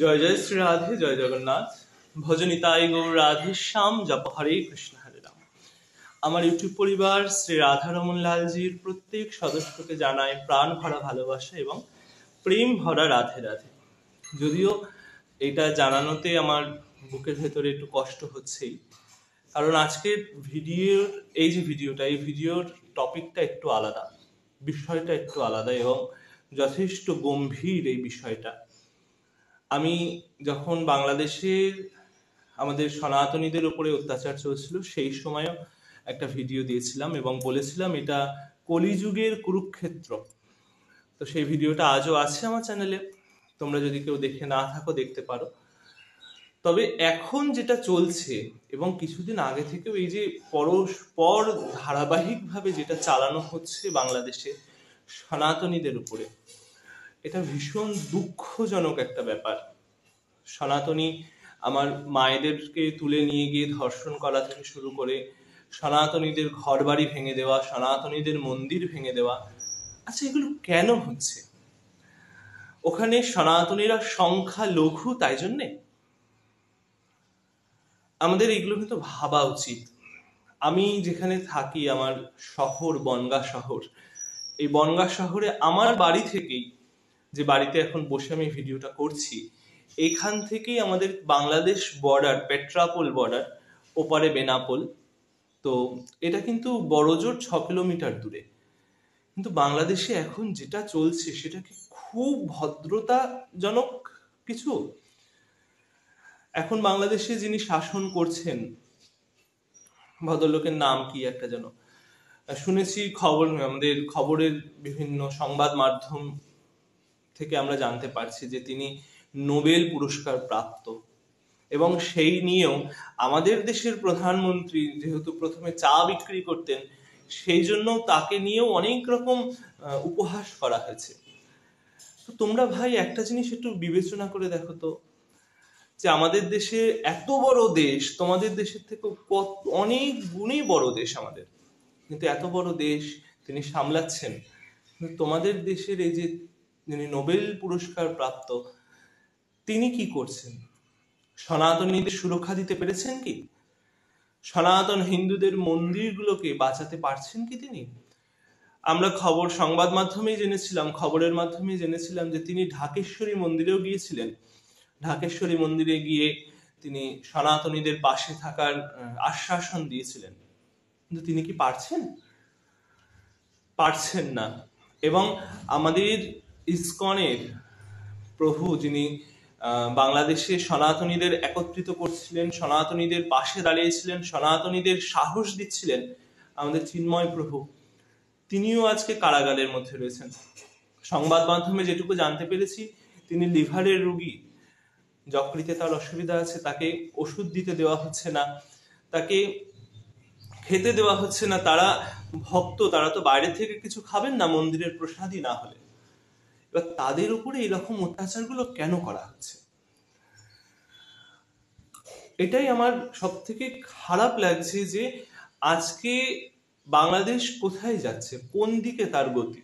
জয় জয় শ্রী রাধে, জয় জগন্নাথ। ভজনিতাই গৌর রাধে শ্যাম, জপ হরে কৃষ্ণ হরে রাম। আমার ইউটিউব পরিবার শ্রী রাধারমন লালজির প্রত্যেক সদস্যকে জানায় প্রাণ ভরা ভালোবাসা এবং প্রেম ভরা রাধে রাধে। যদিও এটা জানানোতে আমার বুকের ভেতরে একটু কষ্ট হচ্ছেই, কারণ আজকের ভিডিওর এই ভিডিওর টপিকটা একটু আলাদা, বিষয়টা একটু আলাদা এবং যথেষ্ট গম্ভীর এই বিষয়টা। আমি যখন বাংলাদেশের আমাদের সনাতনীদের উপরে অত্যাচার চলছিল সেই সময়ও একটা ভিডিও দিয়েছিলাম এবং বলেছিলাম এটা কলিযুগের কুরুক্ষেত্র। তো সেই ভিডিওটা আজও আছে আমার চ্যানেলে, তোমরা যদি কেউ দেখে না থাকো দেখতে পারো। তবে এখন যেটা চলছে এবং কিছুদিন আগে থেকেও এই যে পরস্পর ধারাবাহিকভাবে যেটা চালানো হচ্ছে বাংলাদেশে সনাতনীদের উপরে, এটা ভীষণ দুঃখজনক একটা ব্যাপার। সনাতনী আমার মায়েদেরকে তুলে নিয়ে গিয়ে ধর্ষণ করা থেকে শুরু করে সনাতনীদের ঘর বাড়ি ভেঙে দেওয়া, সনাতনীদের মন্দির ভেঙে দেওয়া, আচ্ছা এগুলো কেন হচ্ছে? ওখানে সনাতনীরা সংখ্যা লঘু তাই জন্যে? আমাদের এগুলো কিন্তু ভাবা উচিত। আমি যেখানে থাকি, আমার শহর বনগাঁ শহর, এই বনগাঁ শহরে আমার বাড়ি থেকেই, যে বাড়িতে এখন বসে আমি ভিডিওটা করছি, এখান থেকেই আমাদের বাংলাদেশ বর্ডার, পেট্রাপোল বর্ডার, ওপারে বেনাপোল। তো এটা কিন্তু বড়জোর 6 কিলোমিটার দূরে। কিন্তু বাংলাদেশে এখন যেটা চলছে সেটা কি খুব ভদ্রতাজনক কিছু? এখন বাংলাদেশে যিনি শাসন করছেন, ভদ্রলোকের নাম কি একটা যেন, শুনেছি আমাদের খবরের বিভিন্ন সংবাদ মাধ্যম থেকে আমরা জানতে পারছি যে তিনি নোবেল পুরস্কার প্রাপ্ত। এবং সেই নিয়েও আমাদের দেশের প্রধানমন্ত্রী যেহেতু প্রথমে চা বিক্রি করতেন, সেই জন্য তাকে নিয়েও অনেক রকম উপহাস করা হয়েছে। তো তোমরা ভাই একটা জিনিস একটু বিবেচনা করে দেখো তো, যে আমাদের দেশে এত বড় দেশ, তোমাদের দেশের থেকে অনেক গুণে বড় দেশ আমাদের, কিন্তু এত বড় দেশ তিনি সামলাচ্ছেন। তোমাদের দেশের এই যে যিনি নোবেল পুরস্কার প্রাপ্ত, তিনি কি করছেন? সনাতনীদের সুরক্ষা দিতে পেরেছেন কি? সনাতন হিন্দুদের মন্দিরগুলোকে বাঁচাতে পারছেন কি তিনি? আমরা সংবাদ মাধ্যমেই জেনেছিলাম, খবরের মাধ্যমেই জেনেছিলাম যে তিনি ঢাকেশ্বরী মন্দিরেও গিয়েছিলেন। ঢাকেশ্বরী মন্দিরে গিয়ে তিনি সনাতনীদের পাশে থাকার আশ্বাসন দিয়েছিলেন, কিন্তু তিনি কি পারছেন? পারছেন না। এবং আমাদের ইসকনের প্রভু, যিনি বাংলাদেশে সনাতনীদের একত্রিত করছিলেন, সনাতনীদের পাশে দাঁড়িয়েছিলেন, সনাতনীদের সাহস দিচ্ছিলেন, আমাদের চিন্ময় প্রভু, তিনিও আজকে কারাগারের মধ্যে রয়েছেন। সংবাদ মাধ্যমে যেটুকু জানতে পেরেছি, তিনি লিভারের রোগী, যকৃতে তার অসুবিধা আছে, তাকে ওষুধ দিতে দেওয়া হচ্ছে না, তাকে খেতে দেওয়া হচ্ছে না। তারা ভক্ত, তারা তো বাইরে থেকে কিছু খাবেন না মন্দিরের প্রসাদই না হলে। এবার তাদের উপরে এরকম অত্যাচারগুলো কেন করা হচ্ছে? এটাই আমার সব থেকে খারাপ লাগছে, যে আজকে বাংলাদেশ কোথায় যাচ্ছে, কোন দিকে তার গতি।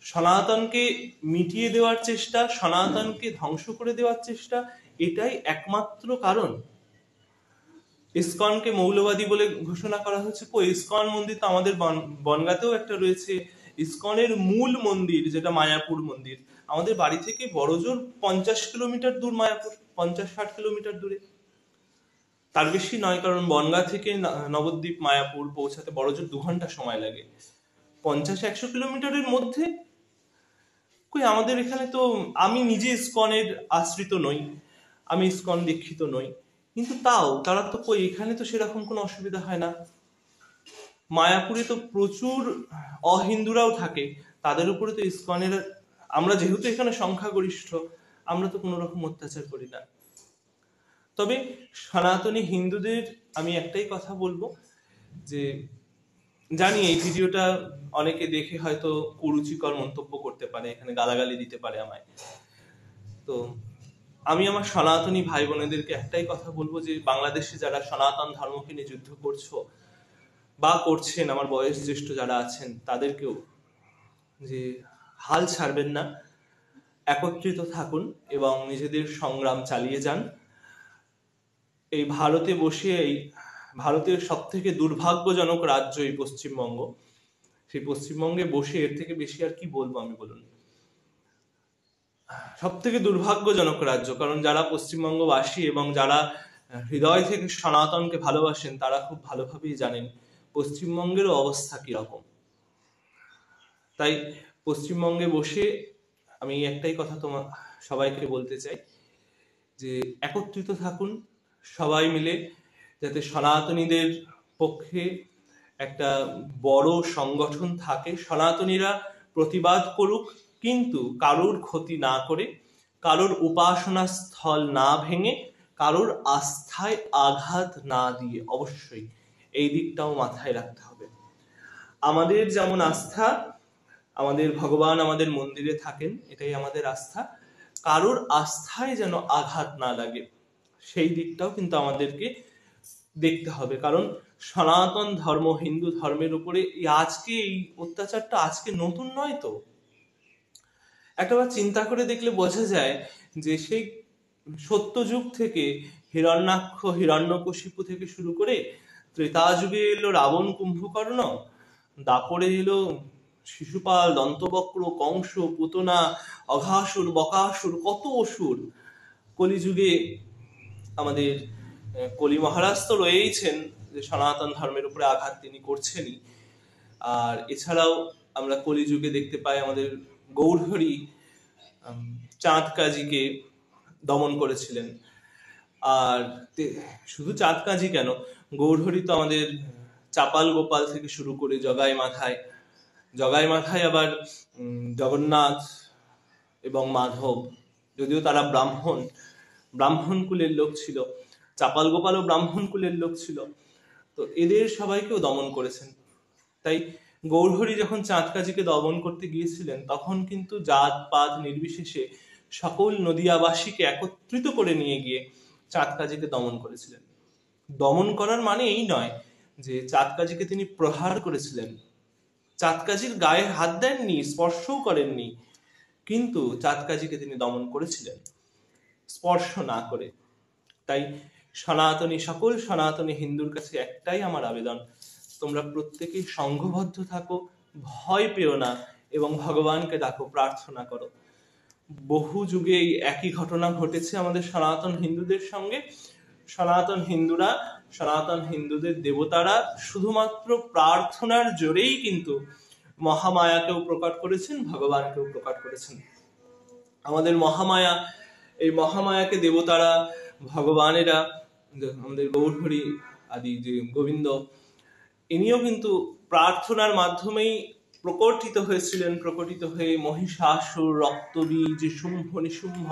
সনাতনকে মিটিয়ে দেওয়ার চেষ্টা, সনাতনকে ধ্বংস করে দেওয়ার চেষ্টা, এটাই একমাত্র কারণ। ইসকনকে মৌলবাদী বলে ঘোষণা করা হচ্ছে। ইসকন মন্দির তো আমাদের বনগাঁতেও একটা রয়েছে। ইসকনের মূল মন্দির যেটা মায়াপুর মন্দির, আমাদের বাড়ি থেকে বড়জোর 50 কিলোমিটার দূর মায়াপুর, 50-60 কিলোমিটার দূরে, তার বেশি নয়। কারণ বনগাঁ থেকে নবদ্বীপ মায়াপুর পৌঁছাতে বড়জোর 2 ঘন্টা সময় লাগে। 50-100 কিলোমিটারের মধ্যে আমাদের এখানে তো, আমি নিজে ইসকনের আশ্রিত নই, আমি ইসকন দীক্ষিত নই, কিন্তু তাও তারা তো এখানে তো সেরকম কোনো অসুবিধা হয় না। মায়াপুরে তো প্রচুর অহিন্দুরাও থাকে, তাদের উপরে তো ইসকনের, আমরা যেহেতু এখানে সংখ্যাগরিষ্ঠ, আমরা তো কোনো রকম অত্যাচার করি না। তবে সনাতনী হিন্দুদের আমি একটাই কথা বলবো, যে জানি এই ভিডিওটা অনেকে দেখে হয়তো কুরুচিকর মন্তব্য করতে পারে, এখানে গালাগালি দিতে পারে আমায়। তো আমি আমার সনাতনী ভাই বোনেদেরকে একটাই কথা বলবো, যে বাংলাদেশে যারা সনাতন ধর্মকে নিয়ে যুদ্ধ করছো বা করছেন, আমার বয়স জ্যেষ্ঠ যারা আছেন, তাদেরকেও যে হাল ছাড়বেন না। একত্রিত থাকুন এবং নিজেদের সংগ্রাম চালিয়ে যান। এই ভারতে বসে, এই ভারতের সব থেকে দুর্ভাগ্যজনক রাজ্য এই পশ্চিমবঙ্গ, সেই পশ্চিমবঙ্গে বসে এর থেকে বেশি আর কি বলবো আমি, বলুন? সব থেকে দুর্ভাগ্যজনক রাজ্য, কারণ যারা পশ্চিমবঙ্গবাসী এবং যারা হৃদয় থেকে সনাতনকে ভালোবাসেন তারা খুব ভালোভাবেই জানেন পশ্চিমবঙ্গেরও অবস্থা কিরকম। তাই পশ্চিমবঙ্গে বসে আমি একটাই কথা তোমার সবাইকে বলতে চাই যে একত্রিত থাকুন সবাই মিলে, যাতে সনাতনীদের পক্ষে একটা বড় সংগঠন থাকে। সনাতনীরা প্রতিবাদ করুক, কিন্তু কারোর ক্ষতি না করে, কারোর উপাসনা স্থল না ভেঙে, কারোর আস্থায় আঘাত না দিয়ে। অবশ্যই এই দিকটাও মাথায় রাখতে হবে। আমাদের যেমন আস্থা, আমাদের ভগবান আমাদের মন্দিরে থাকেন, এটাই আমাদের আস্থা। কারোর আস্থায় যেন আঘাত না লাগে, সেই দিকটাও কিন্তু আমাদেরকে দেখতে হবে। কারণ সনাতন ধর্ম, হিন্দু ধর্মের উপরে আজকে এই অত্যাচারটা আজকে নতুন নয় তো। একটাবার চিন্তা করে দেখলে বোঝা যায় যে সেই সত্যযুগ থেকে হিরণ্যাক্ষ, হিরণ্যকশিপু থেকে শুরু করে ত্রেতা যুগে এলো রাবণ, কুম্ভকর্ণ, দাপরে এলো শিশুপাল, দন্তবক্র, কংস, পুতনা, অঘাসুর, বকাসুর, কত অসুর। কলিযুগে আমাদের কলি মহারাজ তো রয়েইছেন, যে সনাতন ধর্মের উপরে আঘাত তিনি করছেনই। আর এছাড়াও আমরা কলিযুগে দেখতে পাই আমাদের গৌরহরি চাঁদ কাজীকে দমন করেছিলেন। আর শুধু চাঁদ কাজী কেন, গৌরহরি তো আমাদের চাপাল গোপাল থেকে শুরু করে জগাই মাথায় আবার জগন্নাথ এবং মাধব, যদিও তারা ব্রাহ্মণ কুলের লোক ছিল, চাপাল গোপালও ব্রাহ্মণ কুলের লোক ছিল, তো এদের সবাইকেও দমন করেছেন। তাই গৌরহরি যখন চাঁদ কাজীকে দমন করতে গিয়েছিলেন, তখন কিন্তু জাত পাত নির্বিশেষে সকল নদিয়াবাসীকে একত্রিত করে নিয়ে গিয়ে চাঁদ কাজীকে দমন করেছিলেন। দমন করার মানে এই নয় যে চাঁদ কাজীকে তিনি প্রহার করেছিলেন। চাঁদ কাজীর গায়ে হাত দেননি, স্পর্শও করেননি, কিন্তু চাঁদ কাজীকে তিনি দমন করেছিলেন স্পর্শ না করে। তাই সকল সনাতনী হিন্দুর কাছে একটাই আমার আবেদন, তোমরা প্রত্যেকেই সংঘবদ্ধ থাকো, ভয় পেও না এবং ভগবানকে ডাকো, প্রার্থনা করো। বহু যুগে এই একই ঘটনা ঘটেছে আমাদের সনাতন হিন্দুদের সঙ্গে। সনাতন হিন্দুদের দেবতারা শুধুমাত্র প্রার্থনার জোরেই কিন্তু মহামায়াকেও প্রকট করেছেন, ভগবানকেও প্রকট করেছেন। আমাদের মহামায়া, এই মহামায়াকে দেবতারা, ভগবানেরা, আমাদের গৌরহরি আদি যে গোবিন্দ, ইনিও কিন্তু প্রার্থনার মাধ্যমেই প্রকটিত হয়ে মহিষাসুর, রক্তবীজ, শুম্ভ নিশুম্ভ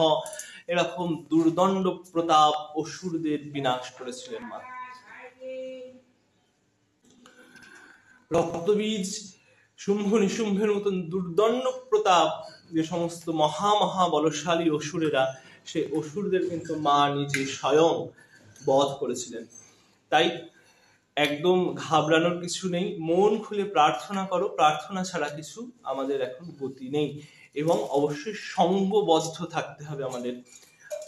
এরকম দুর্দণ্ড প্রতাপ অসুরদের বিনাশ করেছিলেন। রক্তবীজ, শুম্ভ নিশুম্ভের মতন দুর্দণ্ড প্রতাপ যে সমস্ত মহা বলশালী অসুরেরা, সে অসুরদের কিন্তু মা নিজে স্বয়ং বধ করেছিলেন। তাই একদম ঘাবড়ানোর কিছু নেই, মন খুলে প্রার্থনা করো। প্রার্থনা ছাড়া কিছু আমাদের এখন গতি নেই, এবং অবশ্যই সঙ্গবদ্ধ থাকতে হবে।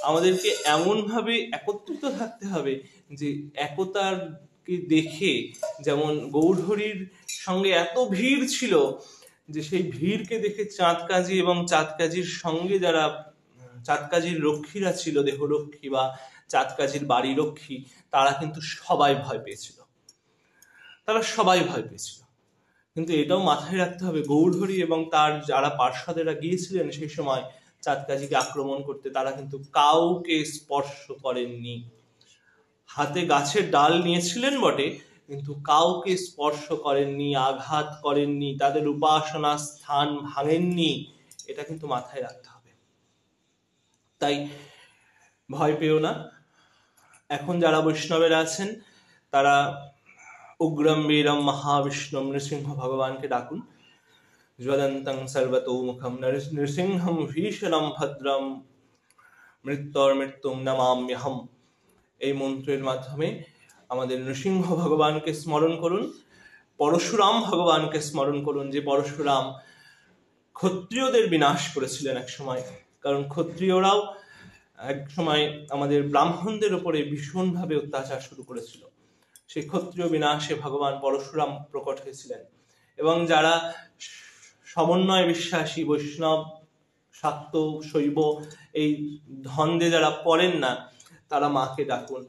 আমাদেরকে এমন ভাবে একত্রিত থাকতে হবে যে একতারকে দেখে, যেমন গৌরহরির সঙ্গে এত ভিড় ছিল যে সেই ভিড়কে দেখে চাঁদ কাজী এবং চাঁদ কাজীর সঙ্গে যারা চাঁদ কাজীর রক্ষীরা ছিল, দেহরক্ষী বা চাঁদ কাজীর বাড়ি রক্ষী, তারা কিন্তু সবাই ভয় পেয়েছিল। কিন্তু এটাও মাথায় রাখতে হবে, গৌরহরি এবং তার যারা পার্ষদেরা গিয়েছিলেন সেই সময় চাঁদ কাজীকে আক্রমণ করতে, তারা কিন্তু কাউকে স্পর্শ করেননি। হাতে গাছের ডাল নিয়েছিলেন বটে, কিন্তু কাউকে স্পর্শ করেননি, আঘাত করেননি, তাদের উপাসনা স্থান ভাঙেননি। এটা কিন্তু মাথায় রাখতে হবে। তাই ভয় পেও না। এখন যারা বৈষ্ণবেরা আছেন তারা উগ্রম বীরম মহাবিষ্ণুম নৃসিংহ ভগবানকে ডাকুন। জ্বলন্তং সর্বতোমুখম নৃসিংহম ভীষণম ভদ্রম মৃত্যুম নমাম্যহম। এই মন্ত্রের মাধ্যমে আমাদের নৃসিংহ ভগবানকে স্মরণ করুন, পরশুরাম ভগবানকে স্মরণ করুন, যে পরশুরাম ক্ষত্রিয়দের বিনাশ করেছিলেন এক সময়। কারণ ক্ষত্রিয়রাও এক সময় আমাদের ব্রাহ্মণদের উপরে ভীষণভাবে অত্যাচার শুরু করেছিল। সেই ক্ষত্রিয় বিনাশে ভগবান পরশুরাম প্রকট হয়েছিলেন। এবং যারা সমন্বয় বিশ্বাসী, বৈষ্ণব, শাক্ত, শৈব, এই ধন্দে যারা পড়েন না, তারা মাকে ডাকুন,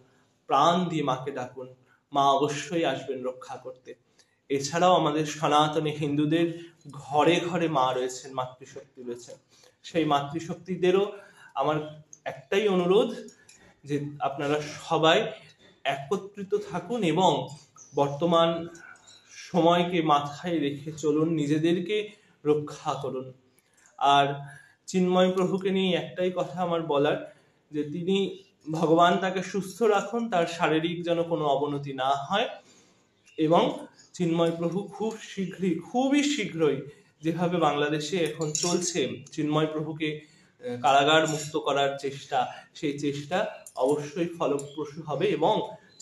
প্রাণ দিয়ে মাকে ডাকুন, মা অবশ্যই আসবেন রক্ষা করতে। এছাড়াও আমাদের সনাতনী হিন্দুদের ঘরে ঘরে মা রয়েছেন, মাতৃশক্তি রয়েছেন। সেই মাতৃশক্তিদেরও আমার একটাই অনুরোধ যে আপনারা সবাই একত্রিত থাকুন এবং বর্তমান সময়কে মাথায় রেখে চলুন, নিজেদেরকে রক্ষা করুন। আর চিন্ময় প্রভুকে নিয়ে একটাই কথা আমার বলার, যে তিনি ভগবান তাকে সুস্থ রাখুন, তার শারীরিক যেন কোনো অবনতি না হয়। এবং চিন্ময় প্রভু খুবই শীঘ্রই যেভাবে বাংলাদেশে এখন চলছে চিন্ময় প্রভুকে কারাগার মুক্ত করার চেষ্টা, সেই চেষ্টা অবশ্যই ফলপ্রসূ হবে এবং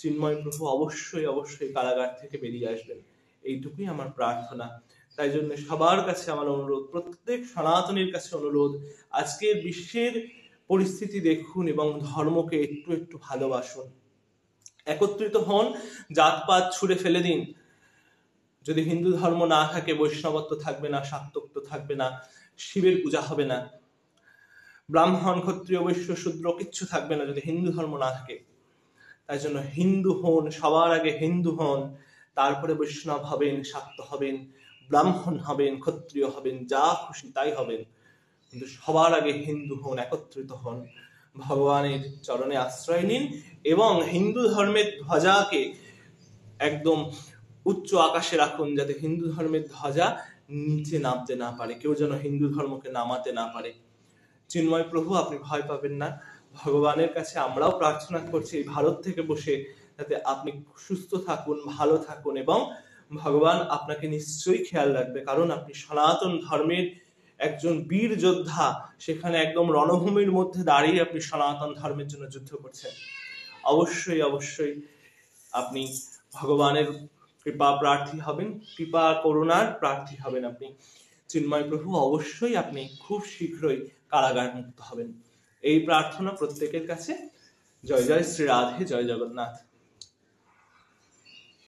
চিন্ময় প্রভু অবশ্যই কারাগার থেকে বেরিয়ে আসবেন। এইটুকুই আমার প্রার্থনা। তাই জন্য সবার কাছে আমার অনুরোধ, প্রত্যেক সনাতনীর কাছে অনুরোধ, আজকের বিশ্বের পরিস্থিতি দেখুন এবং ধর্মকে একটু একটু ভালোবাসুন, একত্রিত হন, জাতপাত ছুঁড়ে ফেলে দিন। যদি হিন্দু ধর্ম না থাকে, বৈষ্ণবত্ব থাকবে না, শাক্তত্ব থাকবে না, শিবের পূজা হবে না, ব্রাহ্মণ, ক্ষত্রিয়, বৈশ্য, শূদ্র কিচ্ছু থাকবে না যদি হিন্দু ধর্ম না থাকে। তাই জন্য হিন্দু হন, সবার আগে হিন্দু হন, তারপরে বৈষ্ণব হবেন, শাক্ত হবেন, ব্রাহ্মণ হবেন, ক্ষত্রিয় হবেন, যা খুশি তাই হবেন, কিন্তু সবার আগে হিন্দু হন, একত্রিত হন, ভগবানের চরণে আশ্রয় নিন এবং হিন্দু ধর্মের ধ্বজাকে একদম উচ্চ আকাশে রাখুন, যাতে হিন্দু ধর্মের ধ্বজা নিচে নামতে না পারে, কেউ যেন হিন্দু ধর্মকে নামাতে না পারে। চিন্ময় প্রভু, আপনি ভয় পাবেন না, ভগবানের কাছে আমরাও প্রার্থনা করছি এই ভারত থেকে বসে, যাতে আপনি সুস্থ থাকুন, ভালো থাকুন এবং ভগবান আপনাকে নিশ্চয়ই খেয়াল রাখবে, কারণ আপনি সনাতন ধর্মের একজন বীর যোদ্ধা। সেখানে একদম রণভূমির মধ্যে দাঁড়িয়ে আপনি সনাতন ধর্মের জন্য যুদ্ধ করছেন। অবশ্যই আপনি ভগবানের কৃপা প্রার্থী হবেন, কৃপা করুণার প্রার্থী হবেন আপনি। চিন্ময় প্রভু, অবশ্যই আপনি খুব শীঘ্রই কারাগার মুক্ত হবেন, এই প্রার্থনা প্রত্যেকের কাছে। জয় জয় শ্রী রাধে, জয় জগন্নাথ।